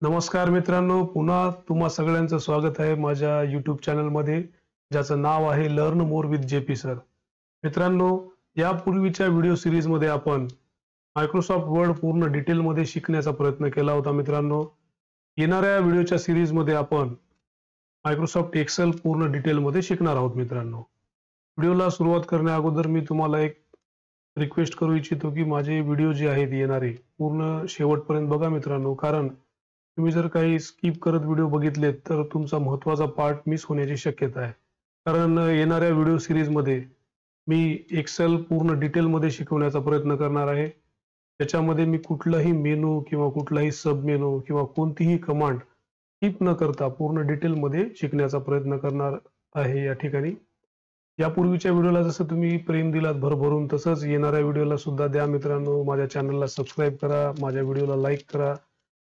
नमस्कार मित्रांनो, पुन्हा तुम्हा सगळ्यांचं स्वागत आहे माझ्या YouTube चॅनलमध्ये, ज्याचं नाव आहे learn more with JP sir. मित्रांनो, यापूर्वीच्या व्हिडिओ सीरीजमध्ये आपण मायक्रोसॉफ्ट वर्ड पूर्ण डिटेलमध्ये शिकण्याचा प्रयत्न केला होता. मित्रांनो, येणाऱ्या व्हिडिओच्या सीरीजमध्ये आपण मायक्रोसॉफ्ट एक्सेल पूर्ण डिटेलमध्ये शिकणार आहोत. मित्रांनो, व्हिडिओला सुरुवात करण्या अगोदर मी तुम्हाला एक रिक्वेस्ट करू इच्छितो की माझे व्हिडिओ जे आहेत येणारे पूर्ण शेवटपर्यंत बघा मित्रांनो, कारण तुम्ही जर काही स्किप करत व्हिडिओ बघितलेत तर तुमचा महत्त्वाचा पार्ट मिस होण्याची शक्यता आहे. कारण येणाऱ्या व्हिडिओ सीरीजमध्ये मी एक्सेल पूर्ण डिटेलमध्ये शिकवण्याचा प्रयत्न करणार आहे. त्याच्यामध्ये मी कुठलाही मेनू किंवा कुठलाही सब मेनू किंवा कोणतीही कमांड स्किप न करता पूर्ण डिटेलमध्ये शिकण्याचा प्रयत्न करणार आहे. या ठिकाणी यापूर्वीच्या व्हिडिओला जसं तुम्ही प्रेम दिलात भरभरून, तसंच येणाऱ्या व्हिडिओला सुद्धा द्या मित्रांनो. माझ्या चॅनलला सबस्क्राईब करा, माझ्या व्हिडिओला लाईक करा,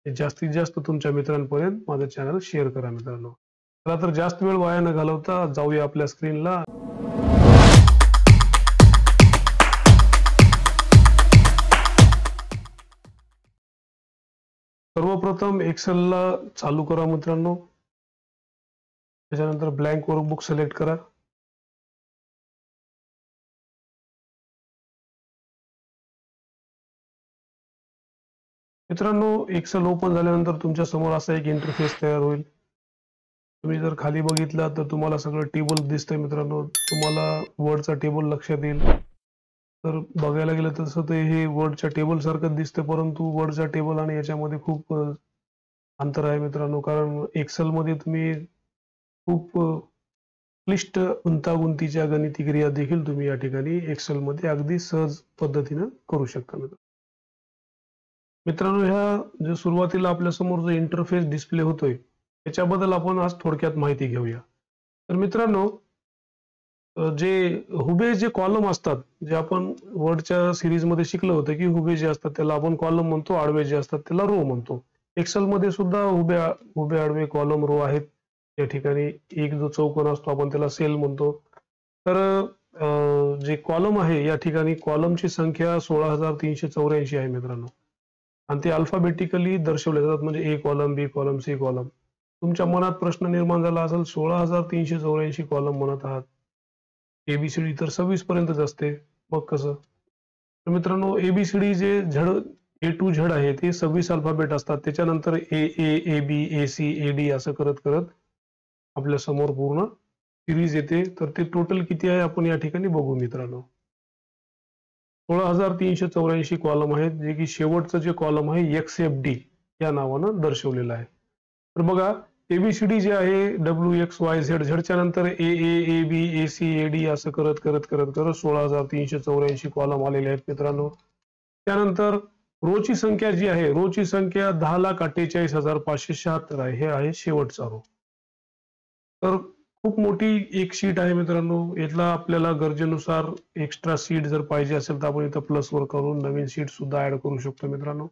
जास्तीत जास्त तुमच्या मित्रांपर्यंत माझं चॅनल शेअर करा. मित्रांनो, चला तर जास्त वेळ वाया न घालवता जाऊया आपल्या स्क्रीनला. सर्वप्रथम एक्सेलला चालू करा मित्रांनो. त्याच्यानंतर ब्लँक वर्कबुक सिलेक्ट करा. मित्रांनो, एक्सेल ओपन झाल्यानंतर तुमच्या समोर असा एक इंटरफेस तयार होईल. तुम्ही जर खाली बघितलं तर तुम्हाला सगळं टेबल दिसतंय. मित्रांनो, तुम्हाला वर्डचा टेबल लक्षात येईल. तर बघायला गेलं तसं ते हे वर्डच्या टेबल सारखं दिसतं, परंतु वर्डचा टेबल आणि याच्यामध्ये खूप अंतर आहे मित्रांनो. कारण एक्सेल मध्ये तुम्ही खूप क्लिष्ट गुंतागुंतीच्या गणिती क्रिया देखील तुम्ही या ठिकाणी एक्सेल मध्ये अगदी सहज पद्धतीने करू शकता. मित्रांनो, ह्या जो सुरुवातीला आपल्या समोर जो इंटरफेस डिस्प्ले होतोय त्याच्याबद्दल आपण आज थोडक्यात माहिती घेऊया. तर मित्रांनो, जे हुबे जे कॉलम असतात, जे आपण वर्डच्या सिरीज मध्ये शिकलो होतं की हुबे जे असतात त्याला आपण कॉलम म्हणतो, आडवे जे असतात त्याला रो म्हणतो. एक्सेल मध्ये सुद्धा हुबे आडवे कॉलम रो आहेत. या ठिकाणी एक जो चौकोन असतो आपण त्याला सेल म्हणतो. तर जे कॉलम आहे या ठिकाणी कॉलमची संख्या 16,384 आहे मित्रांनो, आणि ते अल्फाबेटिकली दर्शवले जातात, म्हणजे ए कॉलम, बी कॉलम, सी कॉलम. तुमच्या मनात प्रश्न निर्माण झाला असेल, 16,384 कॉलम म्हणत आहात, एबीसीडी तर 26 पर्यंतच असते, मग कसं? तर मित्रांनो, एबीसीडी जे ए टू झेड आहे ते 26 अल्फाबेट असतात. त्याच्यानंतर A B, A C, A D असं करत करत आपल्या समोर पूर्ण सिरीज येते. तर ते टोटल किती आहे आपण या ठिकाणी बघू मित्रांनो. 16,384 कॉलम आहेत, जे की शेवटचं जे कॉलम आहे XFD या नावानं दर्शवलेलं आहे. तर बघा, एबीसीडी जे आहे WXYZ, झेडच्या नंतर A B, A C, A D असं करत करत करत करत 16,384 कॉलम आलेले आहेत मित्रांनो. त्यानंतर रोची संख्या जी आहे, रोची संख्या 10,48,576 आहे. हे आहे शेवटचा रो. तर खूप मोठी एक शीट आहे मित्रांनो. यातला आपल्याला गरजेनुसार एक्स्ट्रा शीट जर पाहिजे असेल तर आपण इथं प्लस वर करून नवीन शीट सुद्धा ऍड करू शकतो मित्रांनो.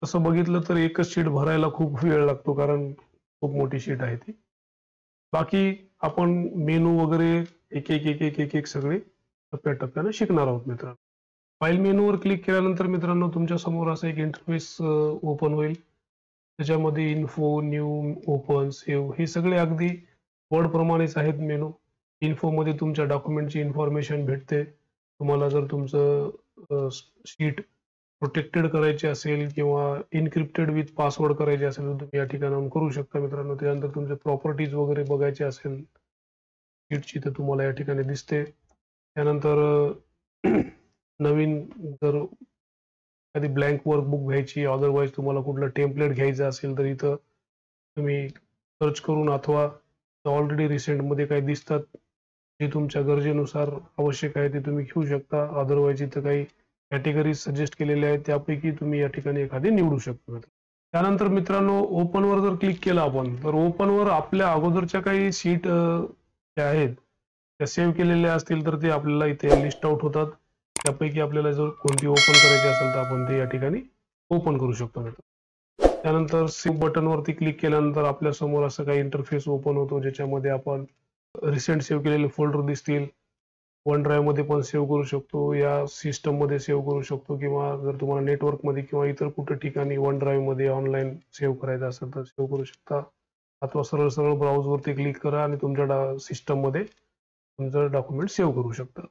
तसं बघितलं तर एकच शीट भरायला खूप वेळ लागतो, कारण खूप मोठी शीट आहे ती. बाकी आपण मेनू वगैरे एक एक एक एक एक एक सगळे टप्प्याटप्प्याने शिकणार आहोत मित्रांनो. फाईल मेनूवर क्लिक केल्यानंतर मित्रांनो तुमच्या समोर असं एक इंटरफेस ओपन होईल. त्याच्यामध्ये इन्फो, न्यू, ओपन, सेव्ह हे सगळे अगदी वर्ड प्रमाणेच आहेत मेनू. इन्फो मध्ये तुमच्या डॉक्युमेंटची इन्फॉर्मेशन भेटते. तुम्हाला जर तुमचं शीट प्रोटेक्टेड करायचे असेल किंवा इनक्रिप्टेड विथ पासवर्ड करायचे असेल तर तुम्ही या ठिकाणाहून करू शकता मित्रांनो. त्यानंतर तुमचे प्रॉपर्टीज वगैरे बघायचे असेल शीटची तर तुम्हाला या ठिकाणी दिसते. त्यानंतर नवीन जर एखादी ब्लँक वर्कबुक घ्यायची, अदरवाईज तुम्हाला कुठलं टेम्पलेट घ्यायचं असेल तर इथं तुम्ही सर्च करून अथवा ऑलरेडी रिसेंटमध्ये काही दिसतात जे तुमच्या गरजेनुसार आवश्यक आहे ते तुम्ही घेऊ शकता. अदरवाईज इथं काही कॅटेगरी सजेस्ट केलेले आहेत, त्यापैकी तुम्ही या ठिकाणी एखादी निवडू शकता. त्यानंतर मित्रांनो, ओपन वर जर क्लिक केलं आपण तर ओपन वर आपल्या अगोदरच्या काही शीट ज्या आहेत त्या सेव्ह केलेल्या असतील तर ते आपल्याला इथे लिस्ट आउट होतात. त्यापैकी आपल्याला जर कोणती ओपन करायची असेल तर आपण ते या ठिकाणी ओपन करू शकतो. त्यानंतर सेव्ह बटन वरती क्लिक केल्यानंतर आपल्या समोर असं काही इंटरफेस ओपन होतो, ज्याच्यामध्ये आपण रिसेंट सेव्ह केलेले फोल्डर दिसतील, वन ड्राईव्ह मध्ये पण सेव्ह करू शकतो, या सिस्टम मध्ये सेव्ह करू शकतो, किंवा जर तुम्हाला नेटवर्क मध्ये किंवा इतर कुठे ठिकाणी वन ड्राईव्ह मध्ये ऑनलाईन सेव्ह करायचं असेल तर सेव्ह करू शकता. अथवा सरळ सरळ ब्राउज वरती क्लिक करा आणि तुमच्या सिस्टम मध्ये तुमचं डॉक्युमेंट सेव्ह करू शकता.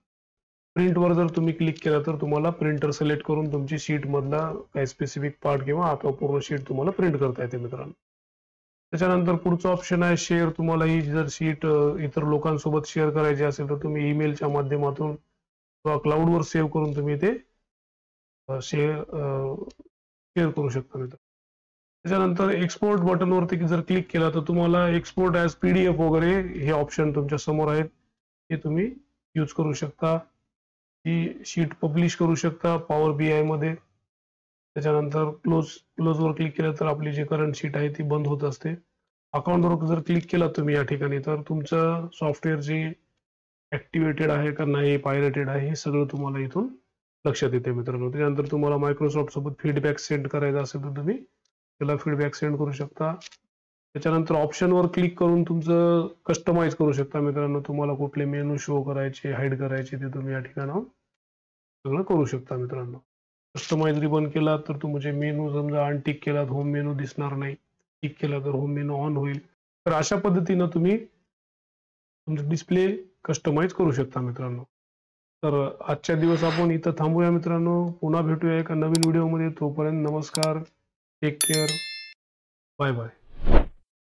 प्रिंटवर जर तुम्ही क्लिक केलं तर तुम्हाला प्रिंटर सिलेक्ट करून तुमची शीट मधला काही स्पेसिफिक पार्ट किंवा अथवा पूर्ण शीट तुम्हाला प्रिंट करता येते मित्रांनो. त्याच्यानंतर पुढचं ऑप्शन आहे शेअर. तुम्हाला ही जर शीट इतर लोकांसोबत शेअर करायची असेल तर तुम्ही ईमेलच्या माध्यमातून किंवा क्लाउडवर सेव्ह करून तुम्ही ते शेअर करू शकता मित्रांनो. त्याच्यानंतर एक्सपोर्ट बटन वरती जर क्लिक केला तर तुम्हाला एक्सपोर्ट ॲज PDF वगैरे हे ऑप्शन तुमच्या समोर आहेत, हे तुम्ही यूज करू शकता. ही शीट पब्लिश करू शकता पॉवर BI मध्ये. त्याच्यानंतर क्लोज वर क्लिक केलं तर आपली जी करंट शीट आहे ती बंद होत असते. अकाउंटवर जर क्लिक केला तुम्ही या ठिकाणी तर तुमचं सॉफ्टवेअर जे ऍक्टिव्हेटेड आहे का नाही, पायरेटेड आहे, हे सगळं तुम्हाला इथून लक्षात येते मित्रांनो. त्यानंतर तुम्हाला मायक्रोसॉफ्ट सोबत फीडबॅक सेंड करायचा असेल तर तुम्ही त्याला फीडबॅक सेंड करू शकता. त्याच्यानंतर ऑप्शनवर क्लिक करून तुमचं कस्टमाइज करू शकता मित्रांनो. तुम्हाला कुठले मेनू शो करायचे, हाईड करायचे ते तुम्ही या ठिकाणाहून सगळं करू शकता मित्रांनो. कस्टमाइज रिबन केला तर तुमचे मेनू समजा अनटिक केला तर होम मेनू दिसणार नाही, टिक केला तर होम मेनू ऑन होईल. तर अशा पद्धतीनं तुम्ही तुमचं डिस्प्ले कस्टमाइज करू शकता मित्रांनो. तर आजच्या दिवस आपण इथं थांबूया मित्रांनो. पुन्हा भेटूया एका नवीन व्हिडिओमध्ये. तोपर्यंत नमस्कार, टेक केअर, बाय बाय.